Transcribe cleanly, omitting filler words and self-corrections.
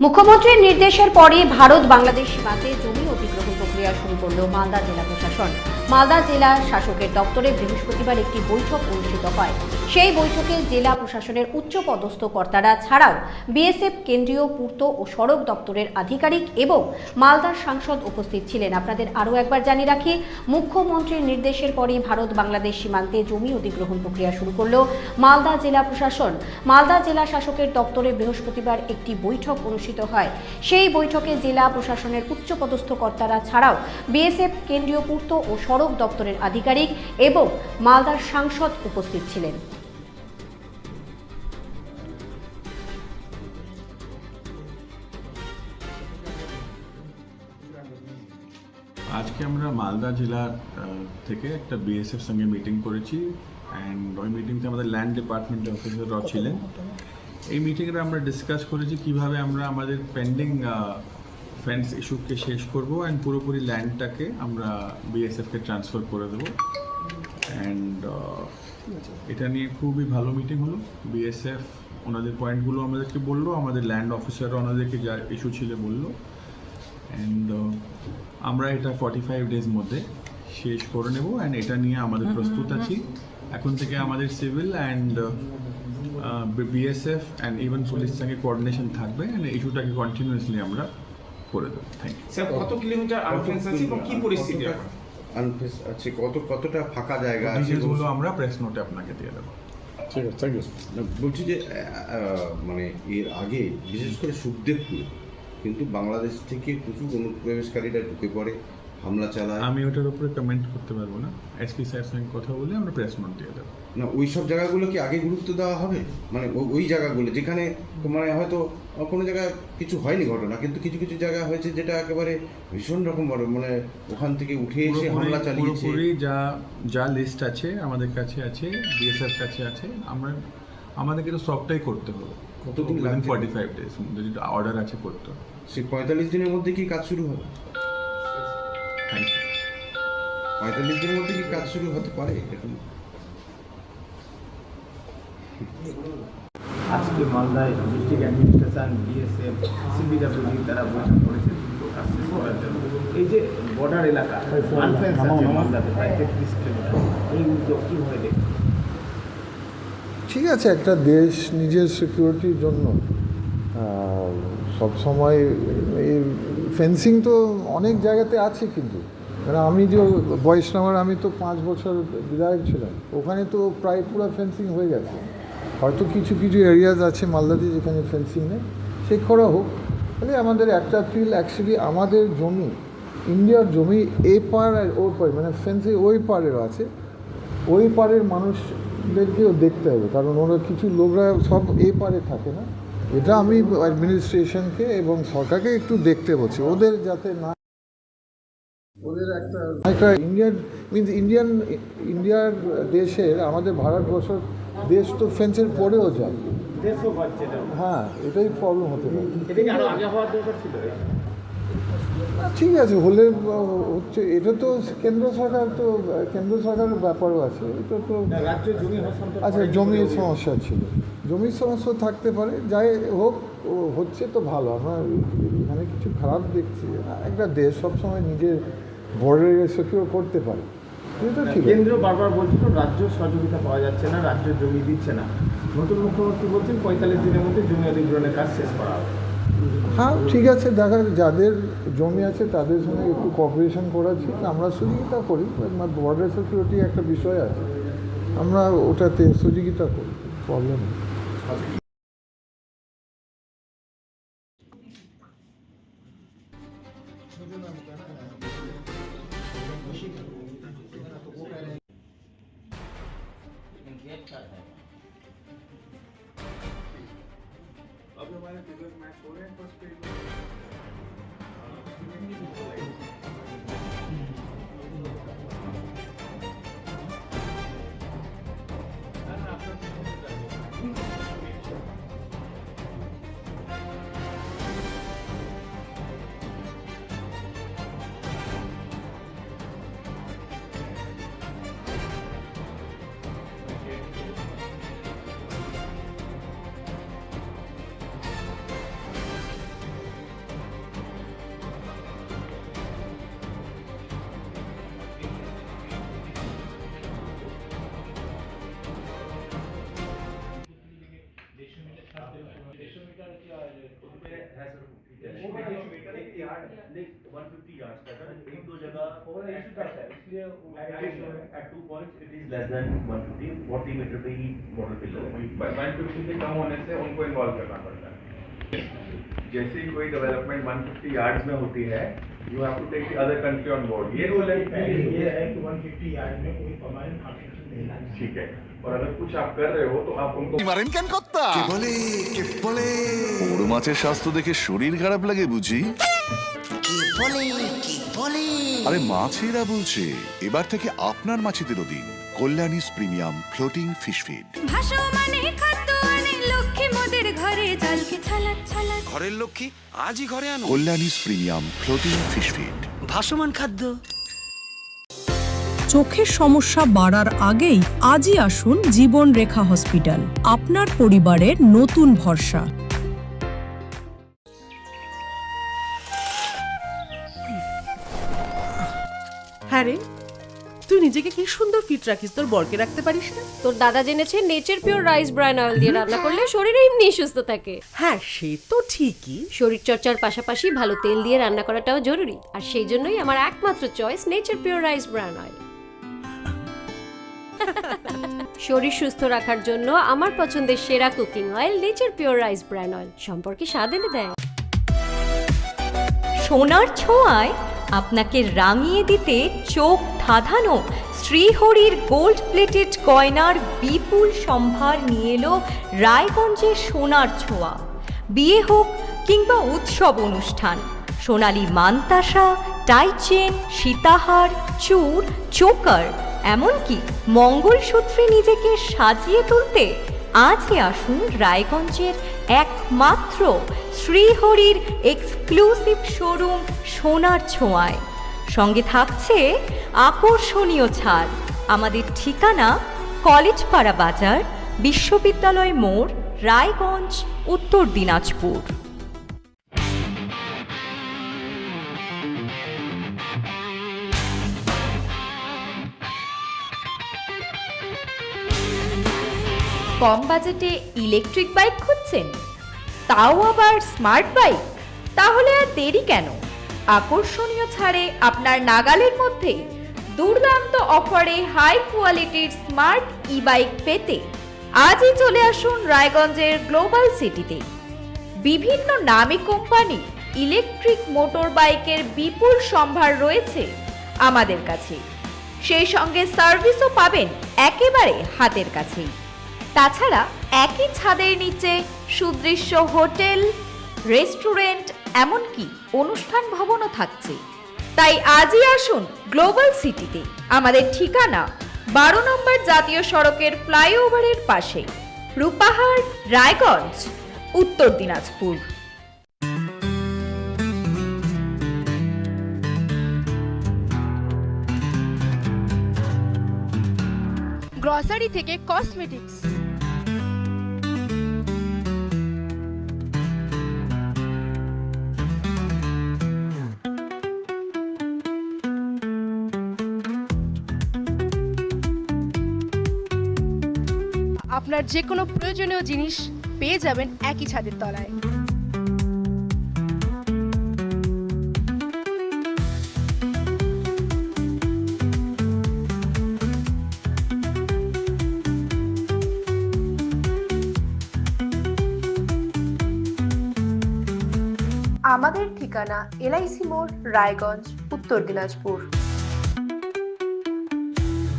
মুখ্যমন্ত্রীর নির্দেশের পরে ভারত বাংলাদেশ সীমান্তে জমি অধিগ্রহণ প্রক্রিয়া শুরু করল মালদা জেলা প্রশাসন। মালদা জেলা শাসকের দপ্তরে বৃহস্পতিবার একটি বৈঠক অনুষ্ঠিত হয়। সেই বৈঠকে জেলা প্রশাসনের উচ্চপদস্থ কর্তারা ছাড়াও বিএসএফ, কেন্দ্রীয় পূর্ত ও সড়ক দপ্তরের আধিকারিক এবং মালদার সাংসদ উপস্থিত ছিলেন। আপনাদের আরও একবার জানিয়ে রাখি, মুখ্যমন্ত্রীর নির্দেশের পরে ভারত বাংলাদেশ সীমান্তে জমি অধিগ্রহণ প্রক্রিয়া শুরু করল মালদা জেলা প্রশাসন। মালদা জেলা শাসকের দপ্তরে বৃহস্পতিবার একটি বৈঠক অনুষ্ঠিত হয়। সেই বৈঠকে জেলা প্রশাসনের উচ্চপদস্থ কর্তারা ছাড়াও বিএসএফ, কেন্দ্রীয় পূর্ত ও সড়ক দপ্তরের আধিকারিক এবং মালদার সাংসদ উপস্থিত ছিলেন। আজকে আমরা মালদা জেলার থেকে একটা বিএসএফ সঙ্গে মিটিং করেছি অ্যান্ড ওই মিটিংতে আমাদের ল্যান্ড ডিপার্টমেন্টের অফিসাররাও ছিলেন। এই মিটিংয়ে আমরা ডিসকাস করেছি কিভাবে আমরা আমাদের পেন্ডিং ফেন্স ইস্যুকে শেষ করব অ্যান্ড পুরোপুরি ল্যান্ডটাকে আমরা বিএসএফকে ট্রান্সফার করে দেবো। অ্যান্ড এটা নিয়ে খুবই ভালো মিটিং হলো। বিএসএফ ওনাদের পয়েন্টগুলো আমাদেরকে বললো, আমাদের ল্যান্ড অফিসাররা ওনাদেরকে যা ইস্যু ছিল বললো, অ্যান্ড আমরা এটা 45 ডেজ মধ্যে শেষ করে নেব। অ্যান্ড এটা নিয়ে আমাদের প্রস্তুত আছি। এখন থেকে আমাদের civil and BSF and even police সঙ্গে কোঅর্ডিনেশন থাকবে অ্যান্ড ইস্যুটাকে কন্টিনিউয়াসলি আমরা করে দেবো। Thank you sir. কত কিলোমিটার আনফেন্স আছে এবং কি পরিস্থিতি এখন? আনফেন্স আছে, কতটা ফাঁকা জায়গা আছে ডিটেলসগুলো আমরা প্রেস নোটে আপনাকে দিয়ে দেবো। ঠিক আছে, থ্যাংক ইউ। বলছি যে মানে এর আগে বিশেষ করে সুখদেবপুরে কিন্তু বাংলাদেশ থেকে প্রচুর অনুপ্রবেশকারীরা ঢুকে পড়ে, হামলা চালায়। আমি ওটার উপরে কমেন্ট করতে পারবো না। এসপি স্যারের সঙ্গে কথা বলে আমরা প্রেস নোট দিয়ে দেবো। না, ওই সব জায়গাগুলো কি আগে গুরুত্ব দেওয়া হবে? মানে ওই জায়গাগুলো যেখানে মানে হয়তো কোনো জায়গায় কিছু হয়নি ঘটনা, কিন্তু কিছু কিছু জায়গা হয়েছে যেটা একেবারে ভীষণ রকম বড়, মানে ওখান থেকে উঠে এসে হামলা চালিয়েছে। পুরোপুরি যা লিস্ট আছে আমাদের কাছে আছে, বিএসএফ কাছে আছে, আমাদেরকে তো সবটাই করতে হবে। কতদিন 45 ডেজ যদি অর্ডার আছে করতে হবে। সেই 45 দিনের মধ্যে কি কাজ শুরু হবে? Thank you. 45 দিনের মধ্যে কি কাজ শুরু হতে পারে এখন? আজকে মালদায় ডিস্ট্রিক্ট অ্যাডমিনিস্ট্রেশন, বিএসএফ, সিবিডব্লিউডি তারা বৈঠক করেছে দ্রুত কাজ শেষ করার জন্য। এই যে বর্ডার এলাকা আনফেন্স আছে মালদাতে প্রায় 33 কিলোমিটার, এই উদ্যোগ কীভাবে দেখবেন? ঠিক আছে, একটা দেশ নিজের সিকিউরিটির জন্য সবসময় এই ফেন্সিং তো অনেক জায়গাতে আছে, কিন্তু মানে আমি যে বৈষ্ণবের আমি তো 5 বছর বিধায়ক ছিলাম, ওখানে তো প্রায় পুরো ফেন্সিং হয়ে গেছে। হয়তো কিছু কিছু এরিয়াজ আছে মালদাতে যেখানে ফেন্সিং নেই, সে করা হোক। তাহলে আমাদের একটা ফিল অ্যাকচুয়ালি আমাদের জমি, ইন্ডিয়ার জমি এ পার আর ওর পার, মানে ফেন্সিং ওই পারেরও আছে, ওই পারের মানুষদেরকেও দেখতে হবে, কারণ ওরা কিছু লোকরা সব এ পারে থাকে না। এটা আমি অ্যাডমিনিস্ট্রেশনকে এবং সরকারকে একটু দেখতে বলছি, ওদের যাতে না, ওদের একটা ইন্ডিয়ার দেশের, আমাদের ভারতবর্ষ দেশ তো ফেন্সের পরেও যায়। হ্যাঁ, এটাই প্রবলেম হতে পারে। ঠিক আছে, হলে হচ্ছে, এটা তো কেন্দ্র সরকারের ব্যাপারও আছে। এটা তো আচ্ছা, জমির সমস্যা ছিল, জমির সমস্যা থাকতে পারে, যাই হোক হচ্ছে তো ভালো। আমরা এখানে কিছু খারাপ দেখছি না। একটা দেশ সবসময় নিজের বর্ডারে সিকিউর করতে পারে, এটা ঠিক। কেন্দ্র বারবার বলছিল রাজ্য সহযোগিতা পাওয়া যাচ্ছে না, রাজ্য জমি দিচ্ছে না। নতুন মুখ্যমন্ত্রী বলছেন 45 দিনের মধ্যে জমি অধিগ্রহণের কাজ শেষ করা হবে। হ্যাঁ, ঠিক আছে, দেখা যাদের জমি আছে তাদের সঙ্গে একটু কোঅপারেশন করাচ্ছি, আমরা সহযোগিতা করি। বর্ডার সিকিউরিটি একটা বিষয় আছে, আমরা ওটাতে সহযোগিতা করি, প্রবলেম নেই। अब हमारे क्रिकेट मैच हो रहे हैं फर्स्ट पेज में। 150 yards का था एक दो जगह at 2 points it is less than 150 40 metre पे ही बॉर्डर पे लो 150 से कम होने से उनको इन्वॉल्व करना पड़ता है। जैसे ही कोई डेवलपमेंट 150 यार्ड्स में होती है, you have to take the other country on board. ये रूल है कि 150 यार्ड में कोई परमानेंट कंस्ट्रक्शन नहीं लगेगा। ठीक है, और अगर कुछ आप कर रहे हो तो आप उनको মারেন কেন কর্তা কে বলে বড় মাছের স্বাস্থ্য দেখে শরীর খারাপ লাগে বুঝি আরে মাছেরা বলছে এবার থেকে আপনার মাছেদেরও দিন কল্যাণীস প্রিমিয়াম ফ্লোটিং ফিশ ফিড ভাসমানে খাদ্য আনে লক্ষ্মী মোদের ঘরে জলকে ছালাত ছালাত ঘরের লক্ষ্মী আজই ঘরে আনো কল্যাণীস প্রিমিয়াম ফ্লোটিং ফিশ ফিড ভাসমান খাদ্য। চোখের সমস্যা বাড়ার আগেই আজই আসুন জীবন রেখা হসপিটাল, আপনার পরিবারের নতুন ভরসা। হ্যাঁ রে, তুই নিজেকে কি সুন্দর ফিট রাখিস, তোর বরকে রাখতে পারিস না? তোর দাদা জেনেছে nature pure rice bran oil দিয়ে রান্না করলে শরীর এমনি সুস্থ থাকে। হ্যাঁ সে তো ঠিকই, শরীর চর্চার পাশাপাশি ভালো তেল দিয়ে রান্না করাটাও জরুরি, আর সেই জন্যই আমার একমাত্র choice nature pure rice bran oil. শরীর সুস্থ রাখার জন্য আমার পছন্দের সেরা cooking oil nature pure rice bran oil সম্পর্কে স্বাদ এনে দেয়। সোনার ছোঁয়ায় আপনাকে রাঙিয়ে দিতে চোখ ধাঁধানো শ্রীহরির গোল্ড প্লেটেড গয়নার বিপুল সম্ভার নিয়ে এলো রায়গঞ্জের সোনার ছোঁয়া। বিয়ে হোক কিংবা উৎসব অনুষ্ঠান, সোনালী মানতাসা, টাইচেন, সীতাহার, চূড়, চোকার, এমনকি মঙ্গলসূত্রে নিজেকে সাজিয়ে তুলতে আজই আসুন রায়গঞ্জের একমাত্র শ্রীহরির এক্সক্লুসিভ শোরুম সোনার ছোঁয়ায়। সঙ্গে থাকছে আকর্ষণীয় ছাড়। আমাদের ঠিকানা কলেজপাড়া বাজার, বিশ্ববিদ্যালয় মোড়, রায়গঞ্জ, উত্তর দিনাজপুর। কম বাজেটে ইলেকট্রিক বাইক খুঁজছেন, তাও আবার স্মার্ট বাইক? তাহলে আর দেরি কেন? আকর্ষণীয় ছাড়ে আপনার নাগালের মধ্যে দুর্দান্ত অফারে হাই কোয়ালিটির স্মার্ট ই বাইক পেতে আজই চলে আসুন রায়গঞ্জের গ্লোবাল সিটিতে। বিভিন্ন নামী কোম্পানি ইলেকট্রিক মোটর বাইকের বিপুল সম্ভার রয়েছে আমাদের কাছে, সেই সঙ্গে সার্ভিসও পাবেন একেবারে হাতের কাছেই। তাছাড়া একই ছাদের নিচে সুদৃশ্য হোটেল, রেস্টুরেন্ট, এমনকি অনুষ্ঠান ভবনও থাকছে। তাই আজই আসুন গ্লোবাল সিটিতে। আমাদের ঠিকানা 12 নম্বর জাতীয় সড়কের ফ্লাইওভারের পাশে, রূপাহার, রায়গঞ্জ, উত্তর দিনাজপুর। গ্রসারি থেকে কসমেটিক্স, আপনার যে কোনো প্রয়োজনীয় জিনিস পেয়ে যাবেন একই ছাদের তলায়। আমাদের ঠিকানা এলআইসি মোড়, রায়গঞ্জ, উত্তর দিনাজপুর।